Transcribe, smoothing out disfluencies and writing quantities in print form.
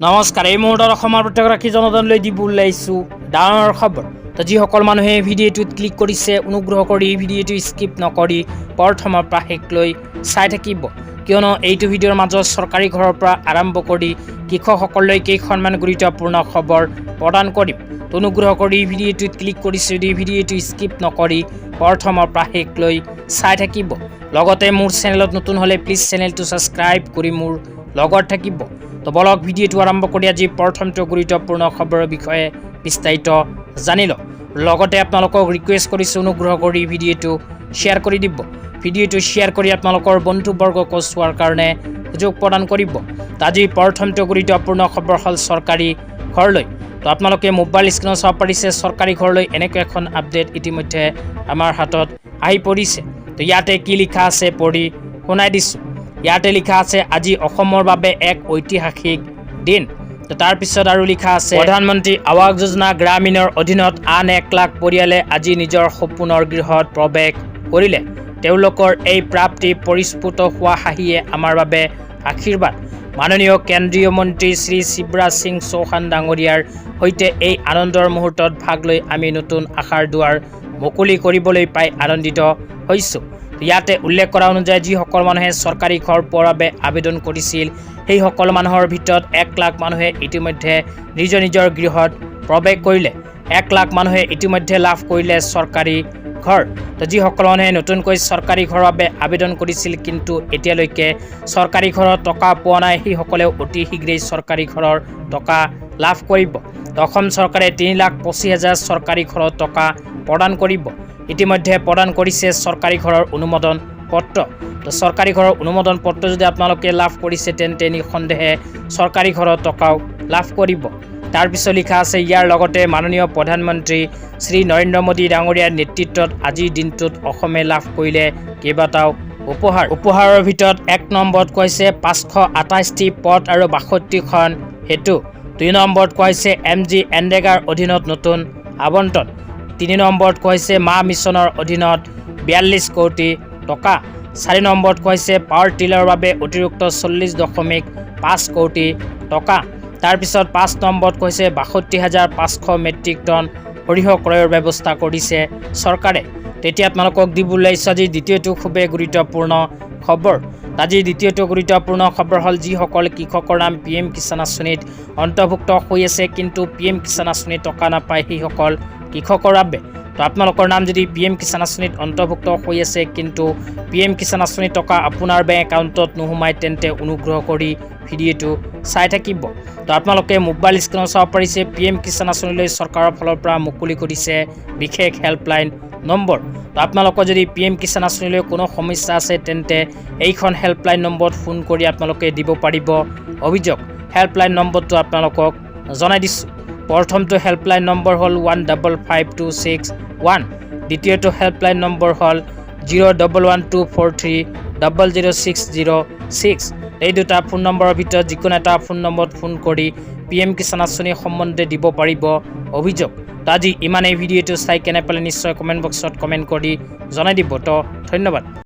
নমস্কাৰ। এই মুহূৰ্তত অসমৰ প্ৰত্যেকগৰাকী জনতালৈ দিব ওলাইছোঁ ডাঙৰ খবৰ। তো যিসকল মানুহে ভিডিঅ'টোত ক্লিক কৰিছে অনুগ্ৰহ কৰি ভিডিঅ'টো স্কিপ নকৰি প্ৰথমৰ পৰা শেষলৈ চাই থাকিব, কিয়নো এইটো ভিডিঅ'ৰ মাজত চৰকাৰী ঘৰৰ পৰা আৰম্ভ কৰি কৃষকসকললৈ কেইখনমান গুৰুত্বপূৰ্ণ খবৰ প্ৰদান কৰিম। তো অনুগ্ৰহ কৰি ভিডিঅ'টোত ক্লিক কৰিছে যদি ভিডিঅ'টো স্কিপ নকৰি প্ৰথমৰ পৰা শেষলৈ চাই থাকিব। লগতে মোৰ চেনেলত নতুন হ'লে প্লিজ চেনেলটো ছাবস্ক্ৰাইব কৰি মোৰ লগত থাকিব। তো বলক ভিডিঅ'টো আৰম্ভ কৰি আজি প্ৰথমটো গুৰুত্বপূৰ্ণ খবৰৰ বিষয়ে বিস্তাৰিত জানি লওঁ। লগতে আপোনালোকক ৰিকুৱেষ্ট কৰিছোঁ অনুগ্ৰহ কৰি ভিডিঅ'টো শ্বেয়াৰ কৰি দিব। ভিডিঅ'টো শ্বেয়াৰ কৰি আপোনালোকৰ বন্ধুবৰ্গক চোৱাৰ কাৰণে সুযোগ প্ৰদান কৰিব। তো আজি প্ৰথমটো গুৰুত্বপূৰ্ণ খবৰ হ'ল চৰকাৰী ঘৰলৈ। তো আপোনালোকে মোবাইল স্ক্ৰীণত চাব পাৰিছে চৰকাৰী ঘৰলৈ এনেকুৱা এখন আপডেট ইতিমধ্যে আমাৰ হাতত আহি পৰিছে। তো ইয়াতে কি লিখা আছে পঢ়ি শুনাই দিছোঁ। ইয়াতে লিখা আছে আজি অসমৰ বাবে এক ঐতিহাসিক দিন। তো তাৰপিছত আৰু লিখা আছে প্ৰধানমন্ত্ৰী আৱাস যোজনা গ্ৰামীণৰ অধীনত আন 1 লাখ পৰিয়ালে আজি নিজৰ সপোনৰ গৃহত প্ৰৱেশ কৰিলে। তেওঁলোকৰ এই প্ৰাপ্তি পৰিস্ফুট হোৱা হাঁহিয়ে আমাৰ বাবে আশীৰ্বাদ। মাননীয় কেন্দ্ৰীয় মন্ত্ৰী শ্ৰী শিৱৰাজ সিং চৌহান ডাঙৰীয়াৰ সৈতে এই আনন্দৰ মুহূৰ্তত ভাগ লৈ আমি নতুন আশাৰ দুৱাৰ মুকলি কৰিবলৈ পাই আনন্দিত হৈছোঁ। ইয়াতে উল্লেখ কৰা অনুযায়ী যিসকল মানুহে চৰকাৰী ঘৰ পোৱাৰ বাবে আবেদন কৰিছিল সেই সকলো মানুহৰ ভিতৰত 1 লাখ মানুহে ইতিমধ্যে নিজৰ নিজৰ গৃহত প্ৰৱেশ কৰিলে। 1 লাখ মানুহে ইতিমধ্যে লাভ কৰিলে চৰকাৰী ঘৰ। তো যিসকল মানুহে নতুনকৈ চৰকাৰী ঘৰৰ বাবে আবেদন কৰিছিল কিন্তু এতিয়ালৈকে চৰকাৰী ঘৰৰ টকা পোৱা নাই সেইসকলেও অতি শীঘ্ৰেই চৰকাৰী ঘৰৰ টকা লাভ কৰিব। তো অসম চৰকাৰে 3,25,000 চৰকাৰী ঘৰৰ টকা প্ৰদান কৰিব। ইতিমধ্যে প্ৰদান কৰিছে চৰকাৰী ঘৰৰ অনুমোদন পত্ৰ। তো চৰকাৰী ঘৰৰ অনুমোদন পত্ৰ যদি আপোনালোকে লাভ কৰিছে তেন্তে নিঃসন্দেহে চৰকাৰী ঘৰৰ টকাও লাভ কৰিব। তাৰপিছত লিখা আছে ইয়াৰ লগতে মাননীয় প্ৰধানমন্ত্ৰী শ্ৰী নৰেন্দ্ৰ মোদী ডাঙৰীয়াৰ নেতৃত্বত আজিৰ দিনটোত অসমে লাভ কৰিলে কেইবাটাও উপহাৰৰ ভিতৰত 1 নম্বৰত কৈছে 528টি পথ আৰু 62খন সেতু। 2 নম্বৰত কৈছে MG এনৰেগাৰ অধীনত নতুন আবণ্টন। 3 নম্বৰত কৈছে মা মিছনৰ অধীনত 42 কোটি টকা। 4 নম্বৰত কৈছে পাৱাৰ টিলাৰৰ বাবে অতিৰিক্ত 40.5 কোটি টকা। তাৰপিছত 5 নম্বৰত কৈছে 62,500 মেট্ৰিক টন সৰিয়হ ক্ৰয়ৰ ব্যৱস্থা কৰিছে চৰকাৰে। তেতিয়া আপোনালোকক দিব ওলাইছোঁ আজি দ্বিতীয়টো খুবেই গুৰুত্বপূৰ্ণ খবৰ। আজি দ্বিতীয়টো গুৰুত্বপূৰ্ণ খবৰ হ'ল যিসকল কৃষকৰ নাম PM কিষাণ আঁচনিত অন্তৰ্ভুক্ত হৈ আছে কিন্তু PM কিষাণ আঁচনিত টকা নাপায় সেইসকল কৃষকৰ বাবে। তো আপোনালোকৰ নাম যদি PM কিষাণ আঁচনিত অন্তৰ্ভুক্ত হৈ আছে কিন্তু PM কিষাণ আঁচনিৰ টকা আপোনাৰ বেংক একাউণ্টত নোসোমায় তেন্তে অনুগ্ৰহ কৰি ভিডিঅ'টো চাই থাকিব। তো আপোনালোকে মোবাইল স্ক্ৰীণত চাব পাৰিছে PM কিষাণ আঁচনিলৈ চৰকাৰৰ ফালৰ পৰা মুকলি কৰিছে বিশেষ হেল্পলাইন নম্বৰ। তো আপোনালোকৰ যদি PM কিষাণ আঁচনিলৈ কোনো সমস্যা আছে তেন্তে এইখন হেল্পলাইন নম্বৰত ফোন কৰি আপোনালোকে দিব পাৰিব অভিযোগ। হেল্পলাইন নম্বৰটো আপোনালোকক জনাই দিছোঁ। প্ৰথমটো হেল্পলাইন নম্বৰ হ'ল 155261। দ্বিতীয়টো হেল্পলাইন নম্বৰ হ'ল 01124300606। এই দুটা ফোন নম্বৰৰ ভিতৰত যিকোনো এটা ফোন নম্বৰত ফোন কৰি PM কিষাণ আঁচনি সম্বন্ধে দিব পাৰিব অভিযোগ। তো আজি ইমানেই। ভিডিঅ'টো চাই কেনে পালে নিশ্চয় কমেণ্ট বক্সত কমেণ্ট কৰি জনাই দিব। তো ধন্যবাদ।